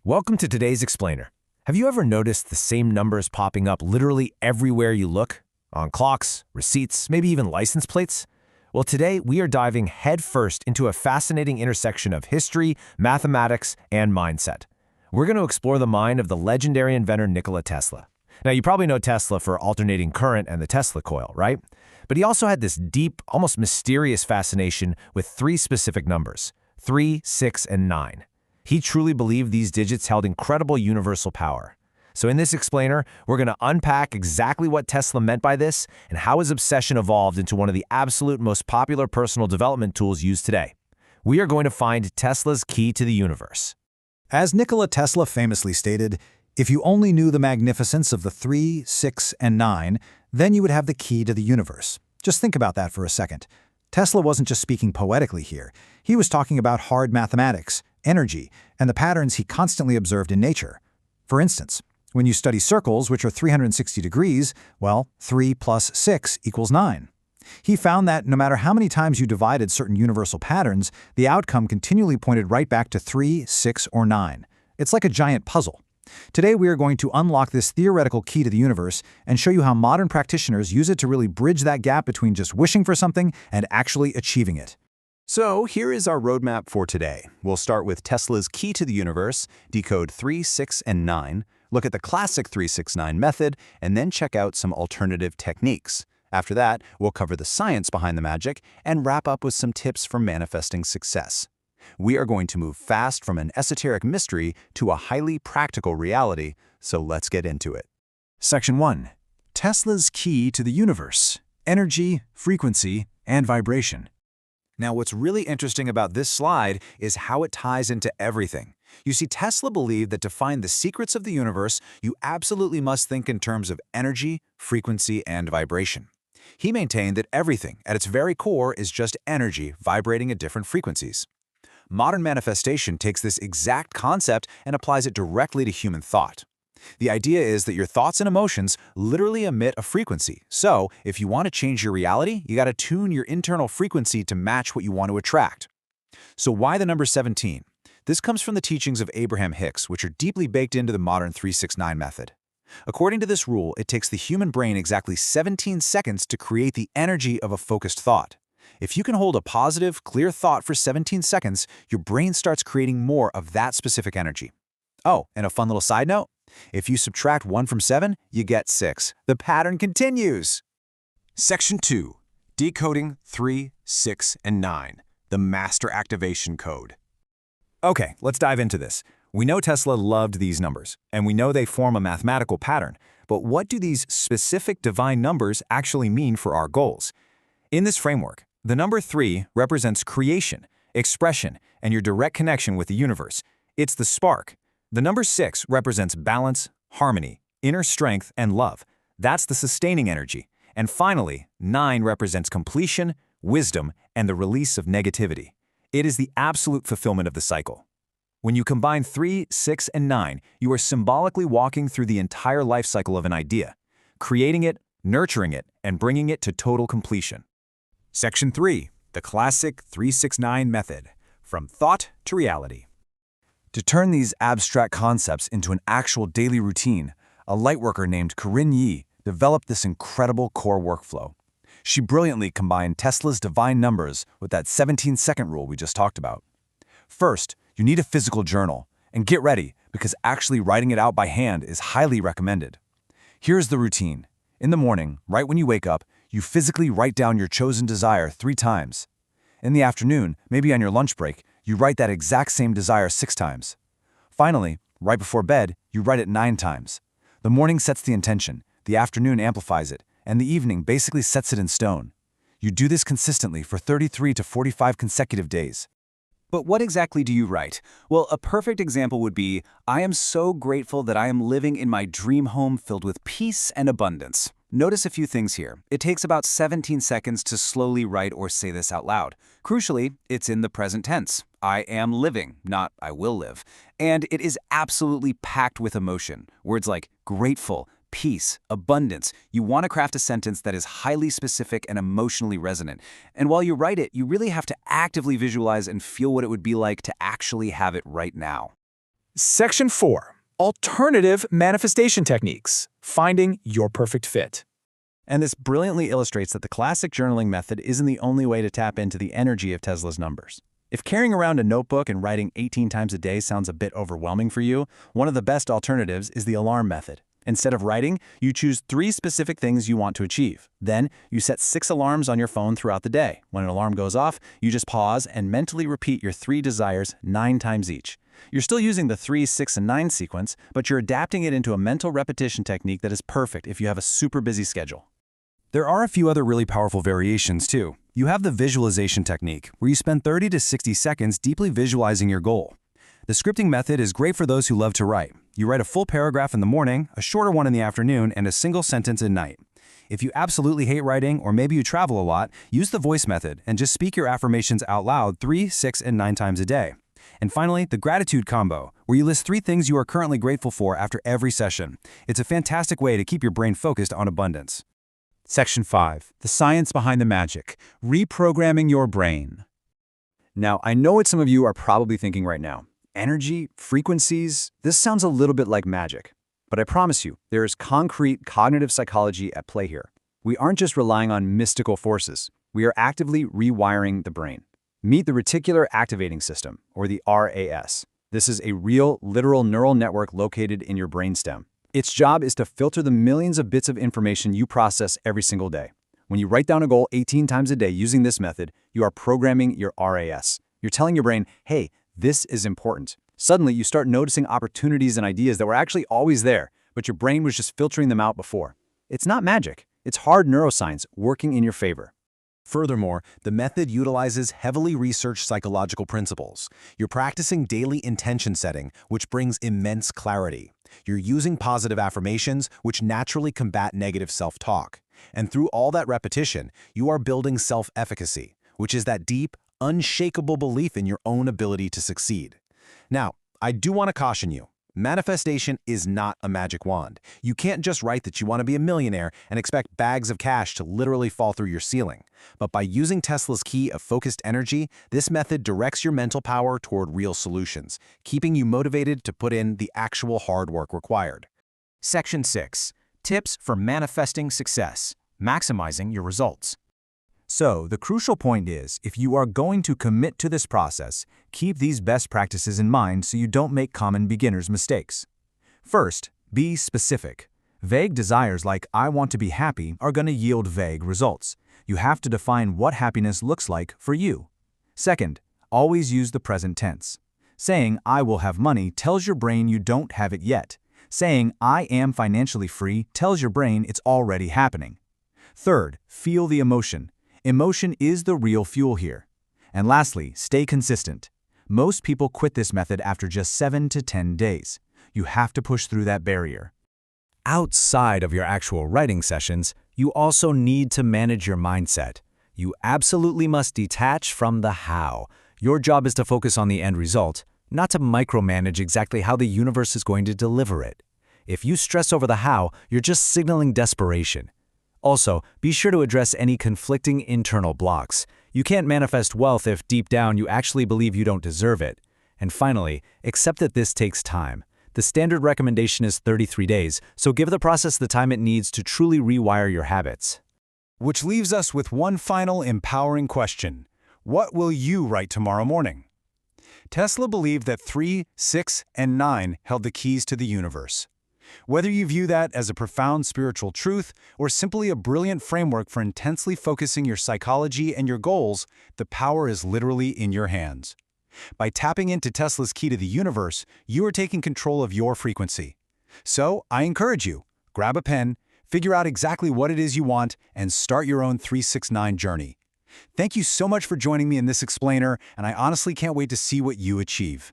Welcome to today's explainer. Have you ever noticed the same numbers popping up literally everywhere you look? On clocks, receipts, maybe even license plates? Well, today we are diving headfirst into a fascinating intersection of history, mathematics, and mindset. We're going to explore the mind of the legendary inventor Nikola Tesla. Now, you probably know Tesla for alternating current and the Tesla coil, right? But he also had this deep, almost mysterious fascination with three specific numbers: 3, 6, and 9. He truly believed these digits held incredible universal power. So in this explainer, we're going to unpack exactly what Tesla meant by this and how his obsession evolved into one of the absolute most popular personal development tools used today. We are going to find Tesla's key to the universe. As Nikola Tesla famously stated, if you only knew the magnificence of the 3, 6, and 9, then you would have the key to the universe. Just think about that for a second. Tesla wasn't just speaking poetically here. He was talking about hard mathematics, energy, and the patterns he constantly observed in nature. For instance, when you study circles, which are 360 degrees, well, 3 plus 6 equals 9. He found that no matter how many times you divided certain universal patterns, the outcome continually pointed right back to 3, 6, or 9. It's like a giant puzzle. Today we are going to unlock this theoretical key to the universe and show you how modern practitioners use it to really bridge that gap between just wishing for something and actually achieving it. So here is our roadmap for today. We'll start with Tesla's key to the universe, decode 3, 6, and 9, look at the classic 369 method, and then check out some alternative techniques. After that, we'll cover the science behind the magic and wrap up with some tips for manifesting success. We are going to move fast from an esoteric mystery to a highly practical reality, so let's get into it. Section 1. Tesla's key to the universe: energy, frequency, and vibration. Now, what's really interesting about this slide is how it ties into everything. You see, Tesla believed that to find the secrets of the universe, you absolutely must think in terms of energy, frequency, and vibration. He maintained that everything, at its very core, is just energy vibrating at different frequencies. Modern manifestation takes this exact concept and applies it directly to human thought. The idea is that your thoughts and emotions literally emit a frequency. So, if you want to change your reality, you got to tune your internal frequency to match what you want to attract. So why the number 17? This comes from the teachings of Abraham Hicks, which are deeply baked into the modern 369 method. According to this rule, it takes the human brain exactly 17 seconds to create the energy of a focused thought. If you can hold a positive, clear thought for 17 seconds, your brain starts creating more of that specific energy. Oh, and a fun little side note: if you subtract 1 from 7, you get 6. The pattern continues. Section 2. Decoding 3, 6, and 9. The Master Activation Code. Okay, let's dive into this. We know Tesla loved these numbers, and we know they form a mathematical pattern. But what do these specific divine numbers actually mean for our goals? In this framework, the number 3 represents creation, expression, and your direct connection with the universe. It's the spark. The number 6 represents balance, harmony, inner strength, and love. That's the sustaining energy. And finally, 9 represents completion, wisdom, and the release of negativity. It is the absolute fulfillment of the cycle. When you combine 3, 6, and 9, you are symbolically walking through the entire life cycle of an idea, creating it, nurturing it, and bringing it to total completion. Section 3. The classic 369 method: from thought to reality. To turn these abstract concepts into an actual daily routine, a lightworker named Corinne Yi developed this incredible core workflow. She brilliantly combined Tesla's divine numbers with that 17-second rule we just talked about. First, you need a physical journal, and get ready, because actually writing it out by hand is highly recommended. Here's the routine. In the morning, right when you wake up, you physically write down your chosen desire 3 times. In the afternoon, maybe on your lunch break, you write that exact same desire 6 times. Finally, right before bed, you write it 9 times. The morning sets the intention, the afternoon amplifies it, and the evening basically sets it in stone. You do this consistently for 33 to 45 consecutive days. But what exactly do you write? Well, a perfect example would be, "I am so grateful that I am living in my dream home filled with peace and abundance." Notice a few things here. It takes about 17 seconds to slowly write or say this out loud. Crucially, it's in the present tense. I am living, not I will live. And it is absolutely packed with emotion. Words like grateful, peace, abundance. You want to craft a sentence that is highly specific and emotionally resonant. And while you write it, you really have to actively visualize and feel what it would be like to actually have it right now. Section 4. Alternative manifestation techniques. Finding your perfect fit. And this brilliantly illustrates that the classic journaling method isn't the only way to tap into the energy of Tesla's numbers. If carrying around a notebook and writing 18 times a day sounds a bit overwhelming for you, one of the best alternatives is the alarm method. Instead of writing, you choose 3 specific things you want to achieve. Then, you set 6 alarms on your phone throughout the day. When an alarm goes off, you just pause and mentally repeat your 3 desires 9 times each. You're still using the 3, 6, and 9 sequence, but you're adapting it into a mental repetition technique that is perfect if you have a super busy schedule. There are a few other really powerful variations, too. You have the visualization technique, where you spend 30 to 60 seconds deeply visualizing your goal. The scripting method is great for those who love to write. You write a full paragraph in the morning, a shorter one in the afternoon, and a single sentence at night. If you absolutely hate writing, or maybe you travel a lot, use the voice method and just speak your affirmations out loud 3, 6, and 9 times a day. And finally, the gratitude combo, where you list 3 things you are currently grateful for after every session. It's a fantastic way to keep your brain focused on abundance. Section 5. The science behind the magic. Reprogramming your brain. Now, I know what some of you are probably thinking right now. Energy, frequencies, this sounds a little bit like magic. But I promise you, there is concrete cognitive psychology at play here. We aren't just relying on mystical forces. We are actively rewiring the brain. Meet the reticular activating system, or the RAS. This is a real, literal neural network located in your brainstem. Its job is to filter the millions of bits of information you process every single day. When you write down a goal 18 times a day using this method, you are programming your RAS. You're telling your brain, hey, this is important. Suddenly, you start noticing opportunities and ideas that were actually always there, but your brain was just filtering them out before. It's not magic. It's hard neuroscience working in your favor. Furthermore, the method utilizes heavily researched psychological principles. You're practicing daily intention setting, which brings immense clarity. You're using positive affirmations, which naturally combat negative self-talk. And through all that repetition, you are building self-efficacy, which is that deep, unshakable belief in your own ability to succeed. Now, I do want to caution you. Manifestation is not a magic wand. You can't just write that you want to be a millionaire and expect bags of cash to literally fall through your ceiling. But by using Tesla's key of focused energy, this method directs your mental power toward real solutions, keeping you motivated to put in the actual hard work required. Section 6. Tips for manifesting success. Maximizing your results. So, the crucial point is, if you are going to commit to this process, keep these best practices in mind so you don't make common beginner's mistakes. First, be specific. Vague desires like "I want to be happy" are going to yield vague results. You have to define what happiness looks like for you. Second, always use the present tense. Saying "I will have money" tells your brain you don't have it yet. Saying "I am financially free" tells your brain it's already happening. Third, feel the emotion. Emotion is the real fuel here. And lastly, stay consistent. Most people quit this method after just 7 to 10 days. You have to push through that barrier. Outside of your actual writing sessions, you also need to manage your mindset. You absolutely must detach from the how. Your job is to focus on the end result, not to micromanage exactly how the universe is going to deliver it. If you stress over the how, you're just signaling desperation. Also, be sure to address any conflicting internal blocks. You can't manifest wealth if deep down you actually believe you don't deserve it. And finally, accept that this takes time. The standard recommendation is 33 days, so give the process the time it needs to truly rewire your habits. Which leaves us with one final empowering question. What will you write tomorrow morning? Tesla believed that 3, 6, and 9 held the keys to the universe. Whether you view that as a profound spiritual truth or simply a brilliant framework for intensely focusing your psychology and your goals, the power is literally in your hands. By tapping into Tesla's key to the universe, you are taking control of your frequency. So, I encourage you, grab a pen, figure out exactly what it is you want, and start your own 369 journey. Thank you so much for joining me in this explainer, and I honestly can't wait to see what you achieve.